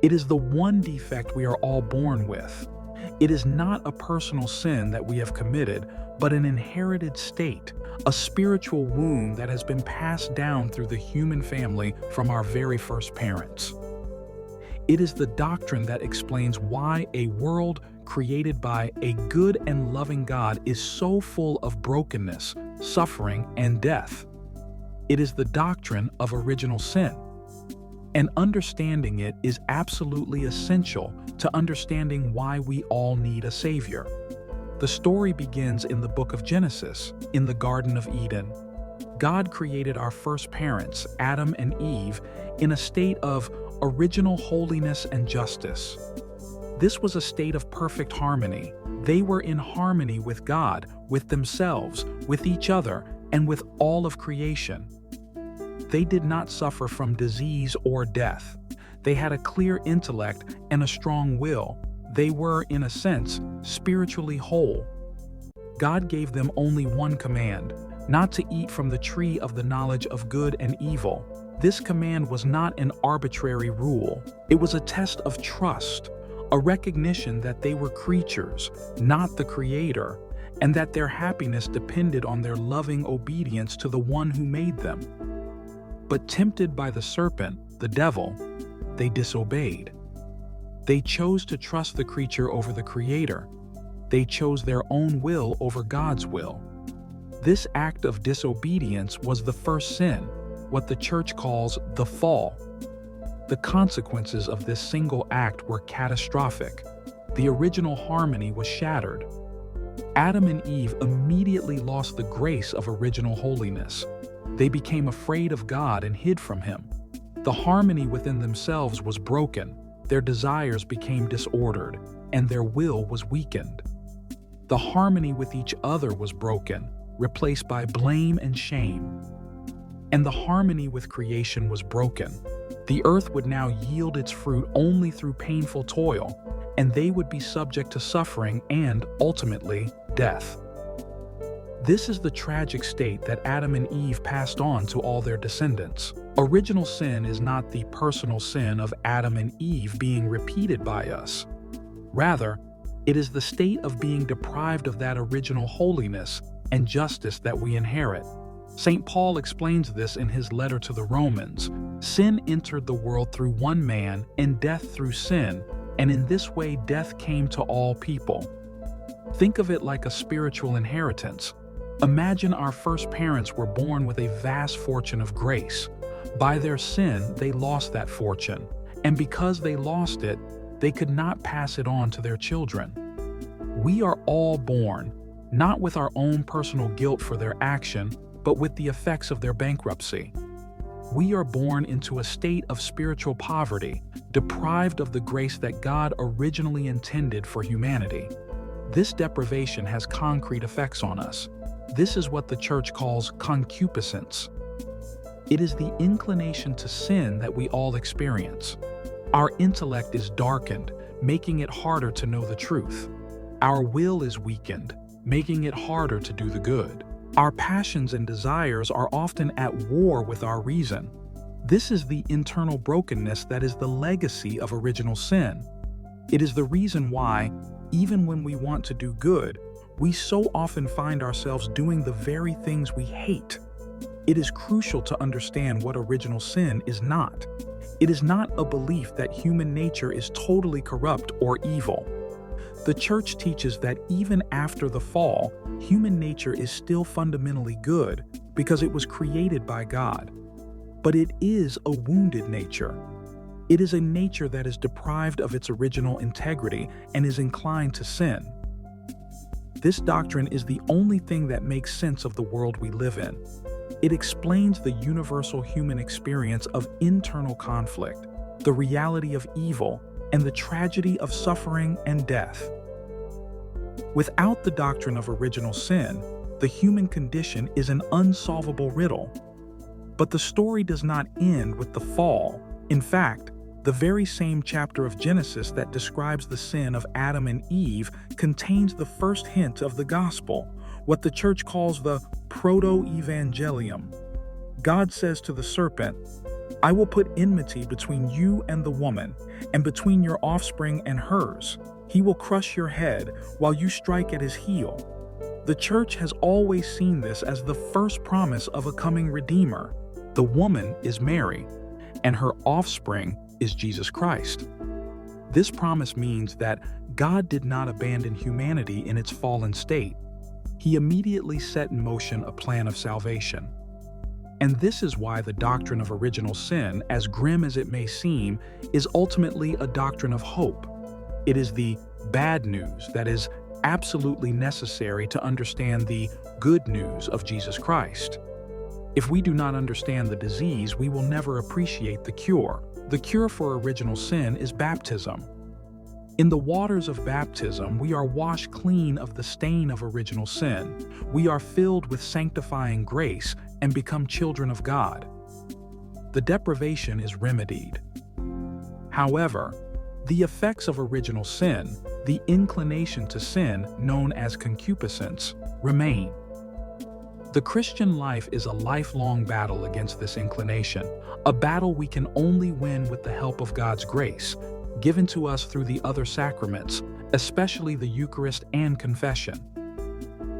It is the one defect we are all born with. It is not a personal sin that we have committed, but an inherited state, a spiritual wound that has been passed down through the human family from our very first parents. It is the doctrine that explains why a world created by a good and loving God is so full of brokenness, suffering, and death. It is the doctrine of original sin. And understanding it is absolutely essential to understanding why we all need a Savior. The story begins in the book of Genesis, in the Garden of Eden. God created our first parents, Adam and Eve, in a state of original holiness and justice. This was a state of perfect harmony. They were in harmony with God, with themselves, with each other, and with all of creation. They did not suffer from disease or death. They had a clear intellect and a strong will. They were, in a sense, spiritually whole. God gave them only one command, not to eat from the tree of the knowledge of good and evil. This command was not an arbitrary rule. It was a test of trust, a recognition that they were creatures, not the Creator, and that their happiness depended on their loving obedience to the one who made them. But tempted by the serpent, the devil, they disobeyed. They chose to trust the creature over the Creator. They chose their own will over God's will. This act of disobedience was the first sin, what the church calls the flaw. The consequences of this single act were catastrophic. The original harmony was shattered. Adam and Eve immediately lost the grace of original holiness. They became afraid of God and hid from Him. The harmony within themselves was broken, their desires became disordered, and their will was weakened. The harmony with each other was broken, replaced by blame and shame. And the harmony with creation was broken. The earth would now yield its fruit only through painful toil, and they would be subject to suffering and, ultimately, death. This is the tragic state that Adam and Eve passed on to all their descendants. Original sin is not the personal sin of Adam and Eve being repeated by us. Rather, it is the state of being deprived of that original holiness and justice that we inherit. St. Paul explains this in his letter to the Romans. Sin entered the world through one man, and death through sin, and in this way death came to all people. Think of it like a spiritual inheritance. Imagine our first parents were born with a vast fortune of grace. By their sin, they lost that fortune, and because they lost it, they could not pass it on to their children. We are all born, not with our own personal guilt for their action, but with the effects of their bankruptcy. We are born into a state of spiritual poverty, deprived of the grace that God originally intended for humanity. This deprivation has concrete effects on us. This is what the church calls concupiscence. It is the inclination to sin that we all experience. Our intellect is darkened, making it harder to know the truth. Our will is weakened, making it harder to do the good. Our passions and desires are often at war with our reason. This is the internal brokenness that is the legacy of original sin. It is the reason why, even when we want to do good, we so often find ourselves doing the very things we hate. It is crucial to understand what original sin is not. It is not a belief that human nature is totally corrupt or evil. The church teaches that even after the fall, human nature is still fundamentally good because it was created by God. But it is a wounded nature. It is a nature that is deprived of its original integrity and is inclined to sin. This doctrine is the only thing that makes sense of the world we live in. It explains the universal human experience of internal conflict, the reality of evil, and the tragedy of suffering and death. Without the doctrine of original sin, the human condition is an unsolvable riddle. But the story does not end with the fall. In fact, the very same chapter of Genesis that describes the sin of Adam and Eve contains the first hint of the gospel, what the church calls the proto-evangelium. God says to the serpent, I will put enmity between you and the woman, and between your offspring and hers. He will crush your head while you strike at his heel. The church has always seen this as the first promise of a coming Redeemer. The woman is Mary, and her offspring is Jesus Christ. This promise means that God did not abandon humanity in its fallen state. He immediately set in motion a plan of salvation. And this is why the doctrine of original sin, as grim as it may seem, is ultimately a doctrine of hope. It is the bad news that is absolutely necessary to understand the good news of Jesus Christ. If we do not understand the disease, we will never appreciate the cure. The cure for original sin is baptism. In the waters of baptism, we are washed clean of the stain of original sin. We are filled with sanctifying grace and become children of God. The deprivation is remedied. However, the effects of original sin, the inclination to sin known as concupiscence, remain. The Christian life is a lifelong battle against this inclination, a battle we can only win with the help of God's grace, given to us through the other sacraments, especially the Eucharist and confession.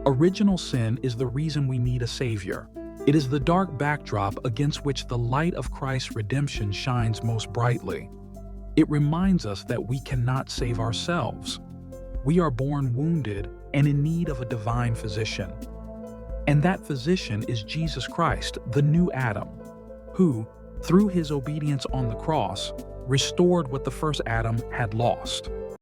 Original sin is the reason we need a Savior. It is the dark backdrop against which the light of Christ's redemption shines most brightly. It reminds us that we cannot save ourselves. We are born wounded and in need of a divine physician. And that physician is Jesus Christ, the new Adam, who, through his obedience on the cross, restored what the first Adam had lost.